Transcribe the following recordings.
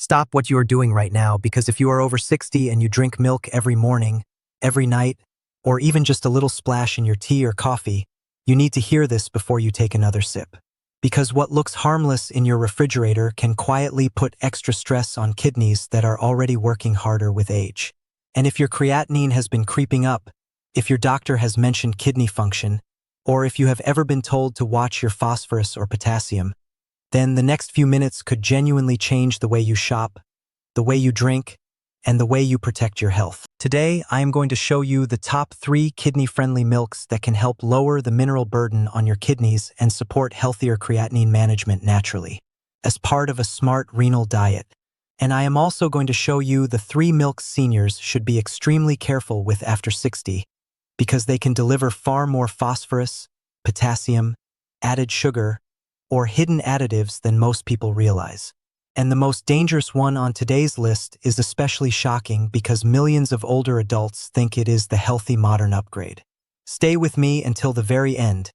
Stop what you are doing right now, because if you are over 60 and you drink milk every morning, every night, or even just a little splash in your tea or coffee, you need to hear this before you take another sip. Because what looks harmless in your refrigerator can quietly put extra stress on kidneys that are already working harder with age. And if your creatinine has been creeping up, if your doctor has mentioned kidney function, or if you have ever been told to watch your phosphorus or potassium, then the next few minutes could genuinely change the way you shop, the way you drink, and the way you protect your health. Today, I am going to show you the top 3 kidney-friendly milks that can help lower the mineral burden on your kidneys and support healthier creatinine management naturally, as part of a smart renal diet. And I am also going to show you the 3 milks seniors should be extremely careful with after 60, because they can deliver far more phosphorus, potassium, added sugar, or hidden additives than most people realize. And the most dangerous one on today's list is especially shocking because millions of older adults think it is the healthy modern upgrade. Stay with me until the very end,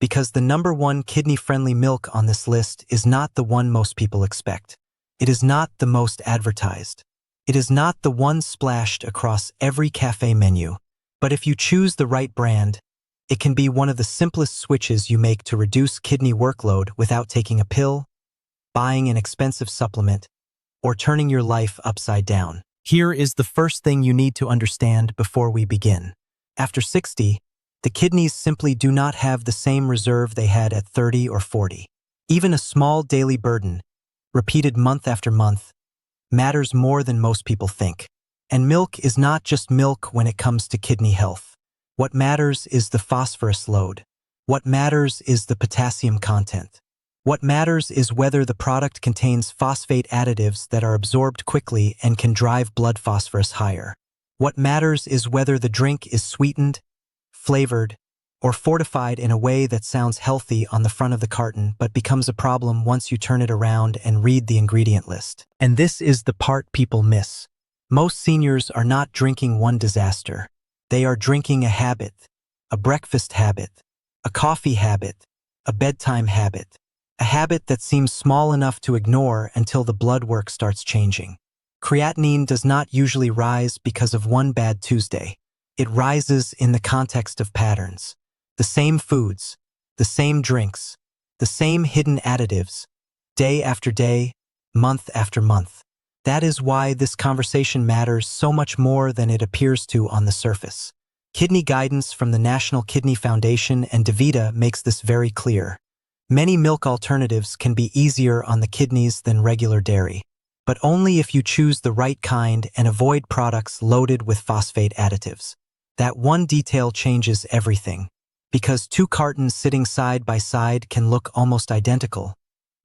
because the number 1 kidney-friendly milk on this list is not the one most people expect. It is not the most advertised. It is not the one splashed across every cafe menu. But if you choose the right brand, it can be one of the simplest switches you make to reduce kidney workload without taking a pill, buying an expensive supplement, or turning your life upside down. Here is the first thing you need to understand before we begin. After 60, the kidneys simply do not have the same reserve they had at 30 or 40. Even a small daily burden, repeated month after month, matters more than most people think. And milk is not just milk when it comes to kidney health. What matters is the phosphorus load. What matters is the potassium content. What matters is whether the product contains phosphate additives that are absorbed quickly and can drive blood phosphorus higher. What matters is whether the drink is sweetened, flavored, or fortified in a way that sounds healthy on the front of the carton but becomes a problem once you turn it around and read the ingredient list. And this is the part people miss. Most seniors are not drinking one disaster. They are drinking a habit, a breakfast habit, a coffee habit, a bedtime habit, a habit that seems small enough to ignore until the blood work starts changing. Creatinine does not usually rise because of one bad Tuesday. It rises in the context of patterns. The same foods, the same drinks, the same hidden additives, day after day, month after month. That is why this conversation matters so much more than it appears to on the surface. Kidney guidance from the National Kidney Foundation and DaVita makes this very clear. Many milk alternatives can be easier on the kidneys than regular dairy, but only if you choose the right kind and avoid products loaded with phosphate additives. That one detail changes everything, because 2 cartons sitting side by side can look almost identical.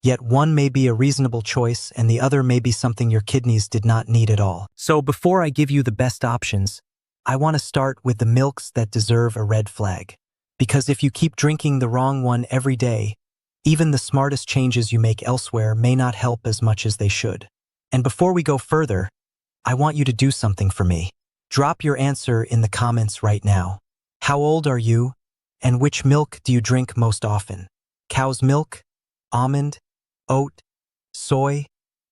Yet one may be a reasonable choice and the other may be something your kidneys did not need at all. So before I give you the best options, I want to start with the milks that deserve a red flag. Because if you keep drinking the wrong one every day, even the smartest changes you make elsewhere may not help as much as they should. And before we go further, I want you to do something for me. Drop your answer in the comments right now. How old are you? And which milk do you drink most often? Cow's milk? Almond? Oat, soy,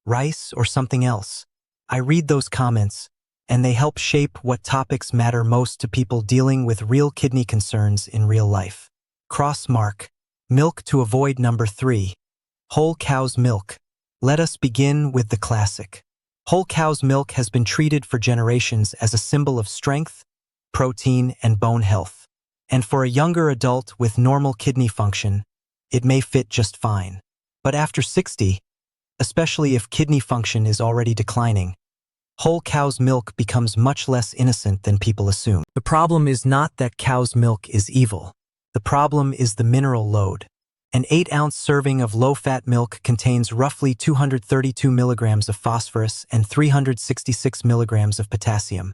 rice, or something else? I read those comments, and they help shape what topics matter most to people dealing with real kidney concerns in real life. Cross mark. Milk to avoid number 3. Whole cow's milk. Let us begin with the classic. Whole cow's milk has been treated for generations as a symbol of strength, protein, and bone health. And for a younger adult with normal kidney function, it may fit just fine. But after 60, especially if kidney function is already declining, whole cow's milk becomes much less innocent than people assume. The problem is not that cow's milk is evil. The problem is the mineral load. An 8-ounce serving of low-fat milk contains roughly 232 milligrams of phosphorus and 366 milligrams of potassium,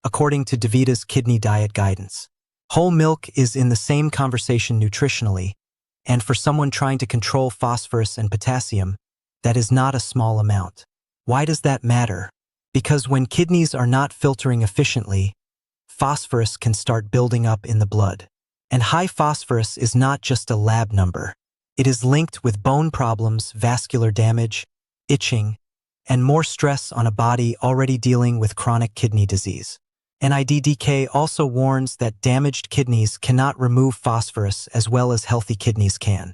according to DaVita's kidney diet guidance. Whole milk is in the same conversation nutritionally, and for someone trying to control phosphorus and potassium, that is not a small amount. Why does that matter? Because when kidneys are not filtering efficiently, phosphorus can start building up in the blood. And high phosphorus is not just a lab number. It is linked with bone problems, vascular damage, itching, and more stress on a body already dealing with chronic kidney disease. NIDDK also warns that damaged kidneys cannot remove phosphorus as well as healthy kidneys can,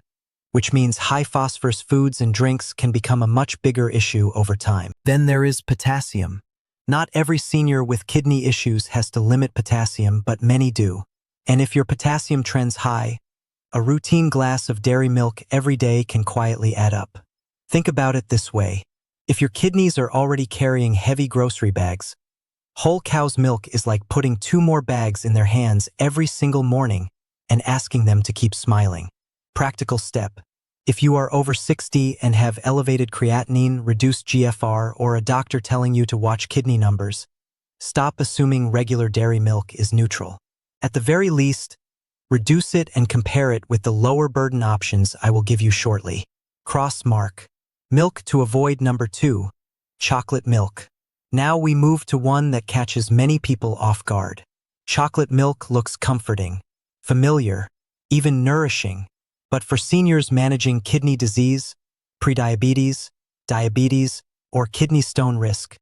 which means high phosphorus foods and drinks can become a much bigger issue over time. Then there is potassium. Not every senior with kidney issues has to limit potassium, but many do. And if your potassium trends high, a routine glass of dairy milk every day can quietly add up. Think about it this way. If your kidneys are already carrying heavy grocery bags, whole cow's milk is like putting 2 more bags in their hands every single morning and asking them to keep smiling. Practical step. If you are over 60 and have elevated creatinine, reduced GFR, or a doctor telling you to watch kidney numbers, stop assuming regular dairy milk is neutral. At the very least, reduce it and compare it with the lower burden options I will give you shortly. Cross mark. Milk to avoid. Number 2. Chocolate milk. Now we move to one that catches many people off guard. Chocolate milk looks comforting, familiar, even nourishing. But for seniors managing kidney disease, prediabetes, diabetes, or kidney stone risk,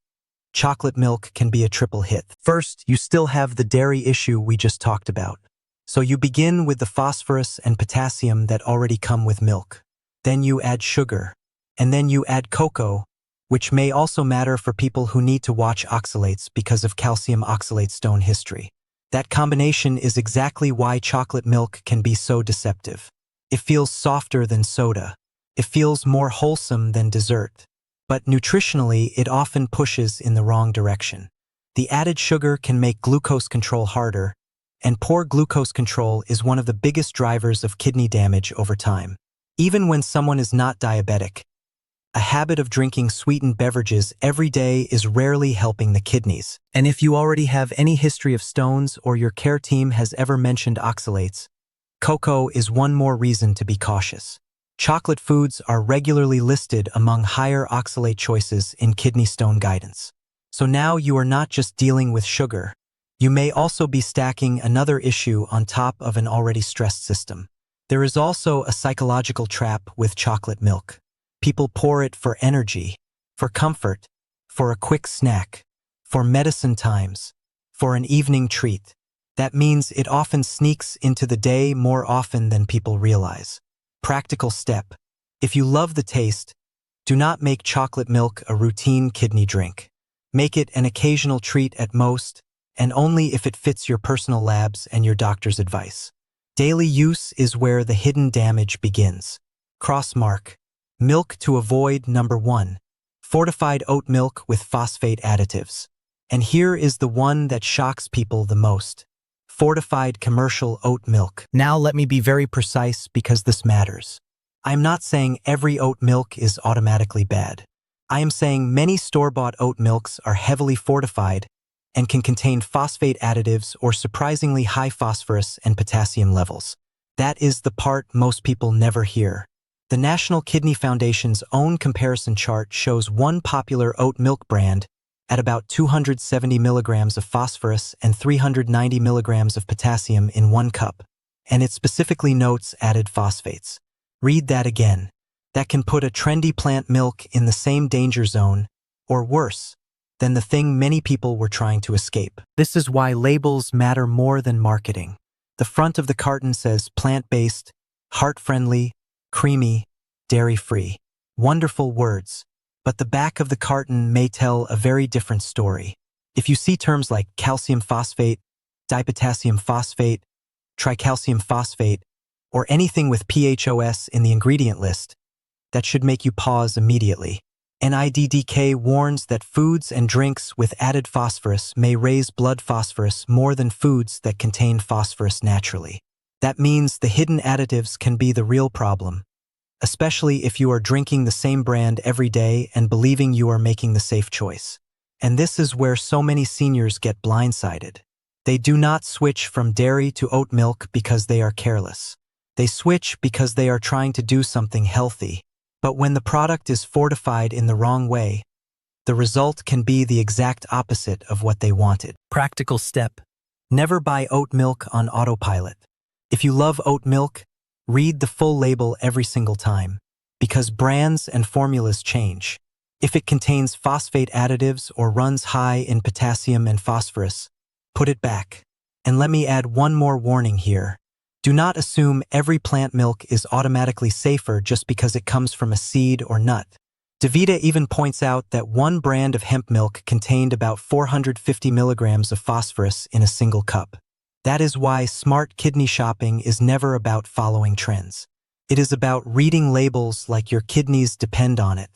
chocolate milk can be a triple hit. First, you still have the dairy issue we just talked about. So you begin with the phosphorus and potassium that already come with milk. Then you add sugar. And then you add cocoa, which may also matter for people who need to watch oxalates because of calcium oxalate stone history. That combination is exactly why chocolate milk can be so deceptive. It feels softer than soda. It feels more wholesome than dessert. But nutritionally, it often pushes in the wrong direction. The added sugar can make glucose control harder, and poor glucose control is one of the biggest drivers of kidney damage over time. Even when someone is not diabetic, a habit of drinking sweetened beverages every day is rarely helping the kidneys. And if you already have any history of stones or your care team has ever mentioned oxalates, cocoa is one more reason to be cautious. Chocolate foods are regularly listed among higher oxalate choices in kidney stone guidance. So now you are not just dealing with sugar. You may also be stacking another issue on top of an already stressed system. There is also a psychological trap with chocolate milk. People pour it for energy, for comfort, for a quick snack, for medicine times, for an evening treat. That means it often sneaks into the day more often than people realize. Practical step. If you love the taste, do not make chocolate milk a routine kidney drink. Make it an occasional treat at most, and only if it fits your personal labs and your doctor's advice. Daily use is where the hidden damage begins. Crossmark. Milk to avoid. Number 1. Fortified oat milk with phosphate additives. And here is the one that shocks people the most. Fortified commercial oat milk. Now let me be very precise because this matters. I'm not saying every oat milk is automatically bad. I am saying many store-bought oat milks are heavily fortified and can contain phosphate additives or surprisingly high phosphorus and potassium levels. That is the part most people never hear. The National Kidney Foundation's own comparison chart shows one popular oat milk brand at about 270 milligrams of phosphorus and 390 milligrams of potassium in 1 cup, and it specifically notes added phosphates. Read that again. That can put a trendy plant milk in the same danger zone, or worse, than the thing many people were trying to escape. This is why labels matter more than marketing. The front of the carton says plant-based, heart-friendly, creamy, dairy-free. Wonderful words. But the back of the carton may tell a very different story. If you see terms like calcium phosphate, dipotassium phosphate, tricalcium phosphate, or anything with PHOS in the ingredient list, that should make you pause immediately. NIDDK warns that foods and drinks with added phosphorus may raise blood phosphorus more than foods that contain phosphorus naturally. That means the hidden additives can be the real problem, especially if you are drinking the same brand every day and believing you are making the safe choice. And this is where so many seniors get blindsided. They do not switch from dairy to oat milk because they are careless. They switch because they are trying to do something healthy. But when the product is fortified in the wrong way, the result can be the exact opposite of what they wanted. Practical step. Never buy oat milk on autopilot. If you love oat milk, read the full label every single time, because brands and formulas change. If it contains phosphate additives or runs high in potassium and phosphorus, put it back. And let me add one more warning here. Do not assume every plant milk is automatically safer just because it comes from a seed or nut. DaVita even points out that one brand of hemp milk contained about 450 milligrams of phosphorus in a single cup. That is why smart kidney shopping is never about following trends. It is about reading labels like your kidneys depend on it.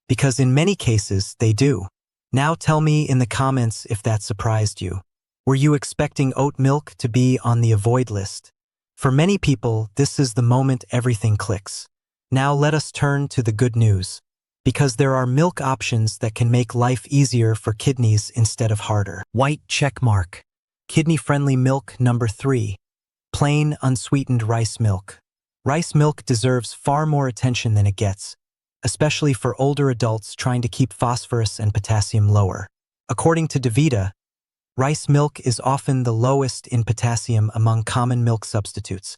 Because in many cases, they do. Now tell me in the comments if that surprised you. Were you expecting oat milk to be on the avoid list? For many people, this is the moment everything clicks. Now let us turn to the good news. Because there are milk options that can make life easier for kidneys instead of harder. White check mark. Kidney-friendly milk number 3. Plain, unsweetened rice milk. Rice milk deserves far more attention than it gets, especially for older adults trying to keep phosphorus and potassium lower. According to DaVita, rice milk is often the lowest in potassium among common milk substitutes,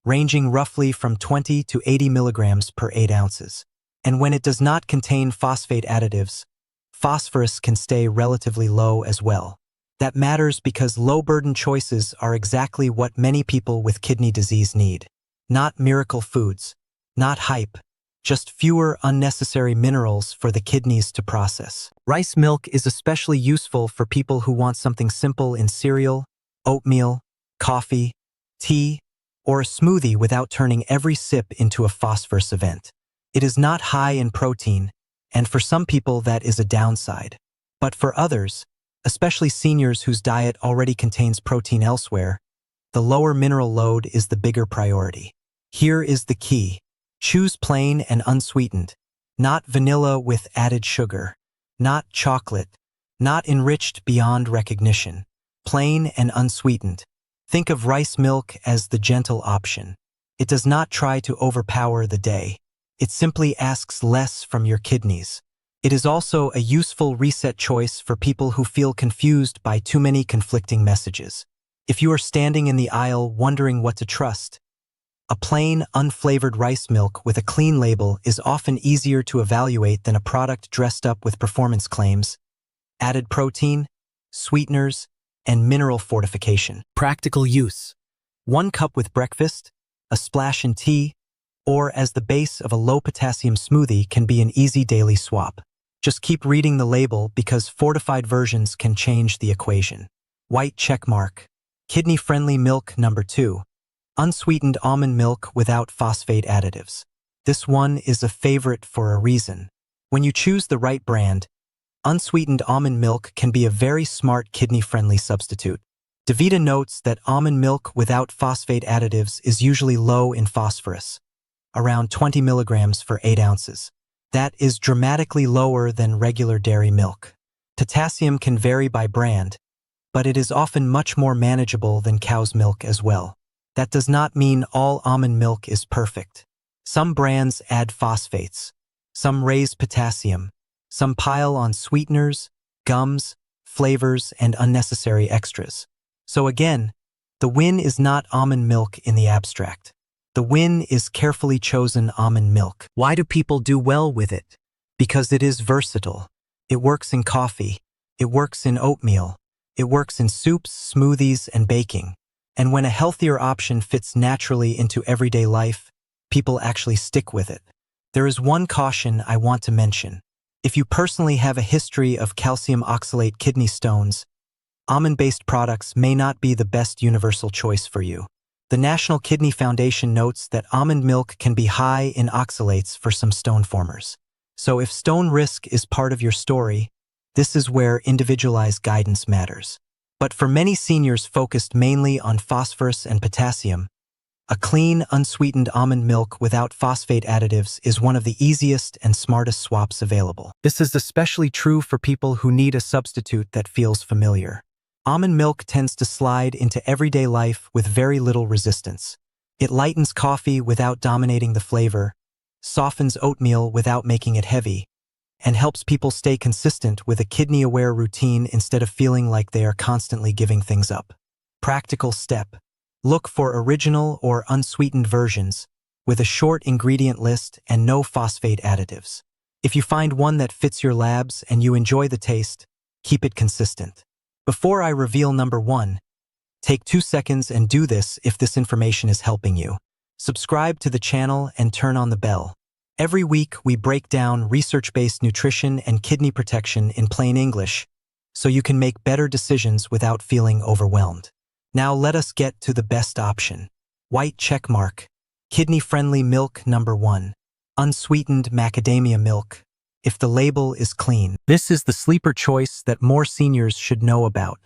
ranging roughly from 20 to 80 milligrams per 8 ounces. And when it does not contain phosphate additives, phosphorus can stay relatively low as well. That matters because low-burden choices are exactly what many people with kidney disease need. Not miracle foods, not hype, just fewer unnecessary minerals for the kidneys to process. Rice milk is especially useful for people who want something simple in cereal, oatmeal, coffee, tea, or a smoothie without turning every sip into a phosphorus event. It is not high in protein, and for some people that is a downside. But for others, especially seniors whose diet already contains protein elsewhere, the lower mineral load is the bigger priority. Here is the key. Choose plain and unsweetened, not vanilla with added sugar, not chocolate, not enriched beyond recognition. Plain and unsweetened. Think of rice milk as the gentle option. It does not try to overpower the day. It simply asks less from your kidneys. It is also a useful reset choice for people who feel confused by too many conflicting messages. If you are standing in the aisle wondering what to trust, a plain, unflavored rice milk with a clean label is often easier to evaluate than a product dressed up with performance claims, added protein, sweeteners, and mineral fortification. Practical use. 1 cup with breakfast, a splash in tea, or as the base of a low-potassium smoothie can be an easy daily swap. Just keep reading the label because fortified versions can change the equation. White checkmark. Kidney-friendly milk number 2. Unsweetened almond milk without phosphate additives. This one is a favorite for a reason. When you choose the right brand, unsweetened almond milk can be a very smart kidney-friendly substitute. DaVita notes that almond milk without phosphate additives is usually low in phosphorus, around 20 milligrams for 8 ounces. That is dramatically lower than regular dairy milk. Potassium can vary by brand, but it is often much more manageable than cow's milk as well. That does not mean all almond milk is perfect. Some brands add phosphates, some raise potassium, some pile on sweeteners, gums, flavors, and unnecessary extras. So again, the win is not almond milk in the abstract. The win is carefully chosen almond milk. Why do people do well with it? Because it is versatile. It works in coffee. It works in oatmeal. It works in soups, smoothies, and baking. And when a healthier option fits naturally into everyday life, people actually stick with it. There is one caution I want to mention. If you personally have a history of calcium oxalate kidney stones, almond-based products may not be the best universal choice for you. The National Kidney Foundation notes that almond milk can be high in oxalates for some stone formers. So if stone risk is part of your story, this is where individualized guidance matters. But for many seniors focused mainly on phosphorus and potassium, a clean, unsweetened almond milk without phosphate additives is one of the easiest and smartest swaps available. This is especially true for people who need a substitute that feels familiar. Almond milk tends to slide into everyday life with very little resistance. It lightens coffee without dominating the flavor, softens oatmeal without making it heavy, and helps people stay consistent with a kidney-aware routine instead of feeling like they are constantly giving things up. Practical step. Look for original or unsweetened versions with a short ingredient list and no phosphate additives. If you find one that fits your labs and you enjoy the taste, keep it consistent. Before I reveal number 1, take 2 seconds and do this if this information is helping you. Subscribe to the channel and turn on the bell. Every week, we break down research-based nutrition and kidney protection in plain English, so you can make better decisions without feeling overwhelmed. Now let us get to the best option. White checkmark. Kidney-friendly milk number 1. Unsweetened macadamia milk, if the label is clean. This is the sleeper choice that more seniors should know about.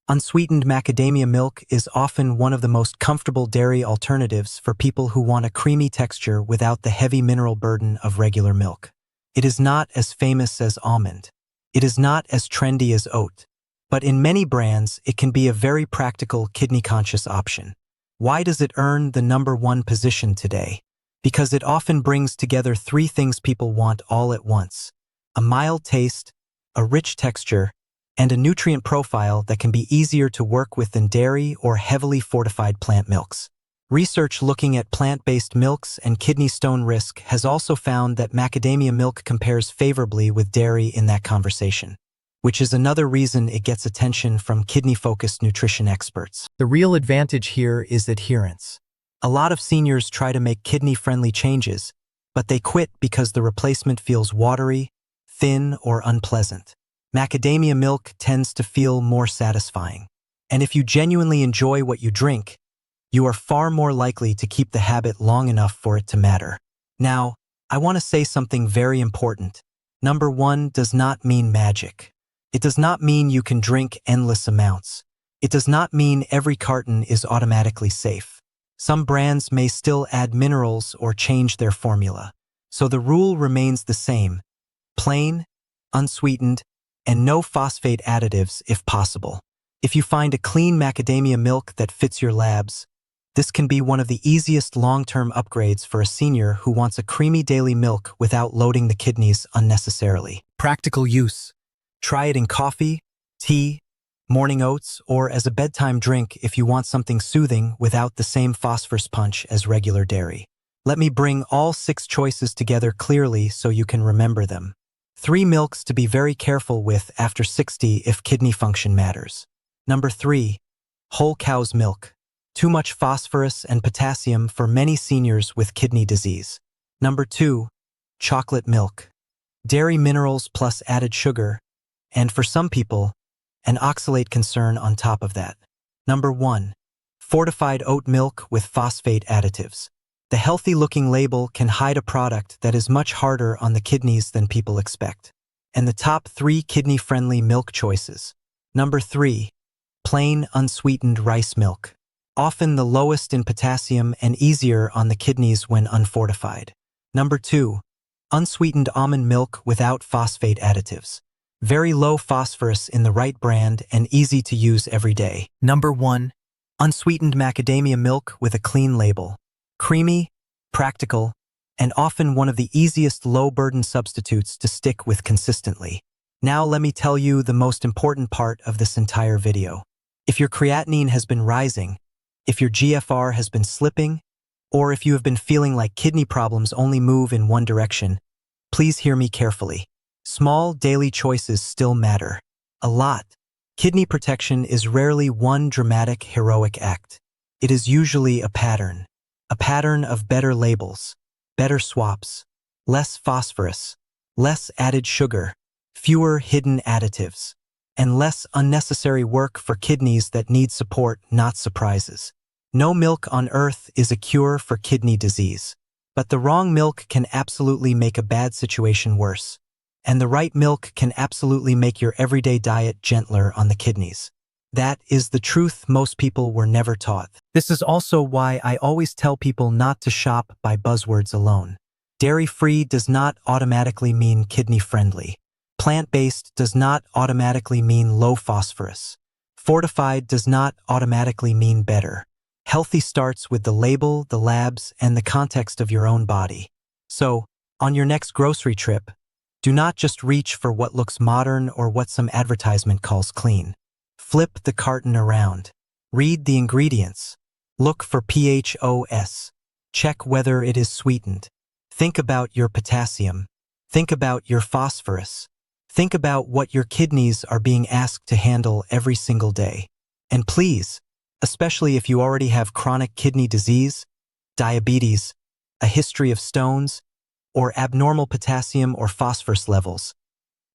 Unsweetened macadamia milk is often one of the most comfortable dairy alternatives for people who want a creamy texture without the heavy mineral burden of regular milk. It is not as famous as almond. It is not as trendy as oat. But in many brands, it can be a very practical, kidney-conscious option. Why does it earn the number 1 position today? Because it often brings together 3 things people want all at once: a mild taste, a rich texture, and a nutrient profile that can be easier to work with than dairy or heavily fortified plant milks. Research looking at plant-based milks and kidney stone risk has also found that macadamia milk compares favorably with dairy in that conversation, which is another reason it gets attention from kidney-focused nutrition experts. The real advantage here is adherence. A lot of seniors try to make kidney-friendly changes, but they quit because the replacement feels watery, thin, or unpleasant. Macadamia milk tends to feel more satisfying. And if you genuinely enjoy what you drink, you are far more likely to keep the habit long enough for it to matter. Now, I want to say something very important. Number 1 does not mean magic. It does not mean you can drink endless amounts. It does not mean every carton is automatically safe. Some brands may still add minerals or change their formula. So the rule remains the same: plain, unsweetened, and no phosphate additives if possible. If you find a clean macadamia milk that fits your labs, this can be one of the easiest long-term upgrades for a senior who wants a creamy daily milk without loading the kidneys unnecessarily. Practical use. Try it in coffee, tea, morning oats, or as a bedtime drink if you want something soothing without the same phosphorus punch as regular dairy. Let me bring all 6 choices together clearly so you can remember them. 3 milks to be very careful with after 60 if kidney function matters. Number 3, whole cow's milk. Too much phosphorus and potassium for many seniors with kidney disease. Number 2, chocolate milk. Dairy minerals plus added sugar, and for some people, an oxalate concern on top of that. Number 1, fortified oat milk with phosphate additives. The healthy-looking label can hide a product that is much harder on the kidneys than people expect. And the top 3 kidney-friendly milk choices. Number 3, plain unsweetened rice milk. Often the lowest in potassium and easier on the kidneys when unfortified. Number 2, unsweetened almond milk without phosphate additives. Very low phosphorus in the right brand and easy to use every day. Number 1, unsweetened macadamia milk with a clean label. Creamy, practical, and often one of the easiest low-burden substitutes to stick with consistently. Now let me tell you the most important part of this entire video. If your creatinine has been rising, if your GFR has been slipping, or if you have been feeling like kidney problems only move in one direction, please hear me carefully. Small daily choices still matter. A lot. Kidney protection is rarely one dramatic, heroic act. It is usually a pattern. A pattern of better labels, better swaps, less phosphorus, less added sugar, fewer hidden additives, and less unnecessary work for kidneys that need support, not surprises. No milk on earth is a cure for kidney disease, but the wrong milk can absolutely make a bad situation worse, and the right milk can absolutely make your everyday diet gentler on the kidneys. That is the truth most people were never taught. This is also why I always tell people not to shop by buzzwords alone. Dairy-free does not automatically mean kidney-friendly. Plant-based does not automatically mean low phosphorus. Fortified does not automatically mean better. Healthy starts with the label, the labs, and the context of your own body. So, on your next grocery trip, do not just reach for what looks modern or what some advertisement calls clean. Flip the carton around. Read the ingredients. Look for PHOS. Check whether it is sweetened. Think about your potassium. Think about your phosphorus. Think about what your kidneys are being asked to handle every single day. And please, especially if you already have chronic kidney disease, diabetes, a history of stones, or abnormal potassium or phosphorus levels,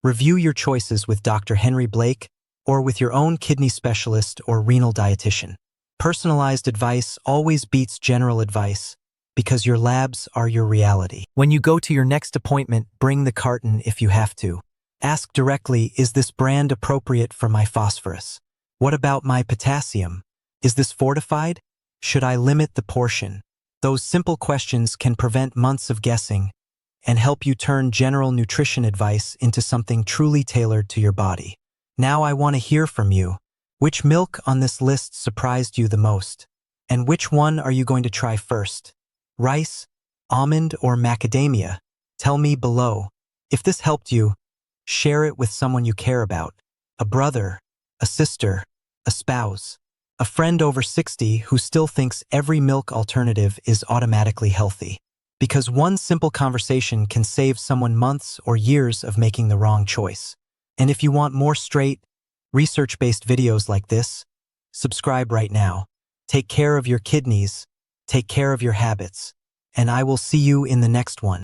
review your choices with Dr. Henry Blake or with your own kidney specialist or renal dietitian. Personalized advice always beats general advice because your labs are your reality. When you go to your next appointment, bring the carton if you have to. Ask directly, is this brand appropriate for my phosphorus? What about my potassium? Is this fortified? Should I limit the portion? Those simple questions can prevent months of guessing and help you turn general nutrition advice into something truly tailored to your body. Now I want to hear from you. Which milk on this list surprised you the most? And which one are you going to try first? Rice, almond, or macadamia? Tell me below. If this helped you, share it with someone you care about. A brother, a sister, a spouse, a friend over 60 who still thinks every milk alternative is automatically healthy. Because one simple conversation can save someone months or years of making the wrong choice. And if you want more straight, research-based videos like this, subscribe right now. Take care of your kidneys, take care of your habits, and I will see you in the next one.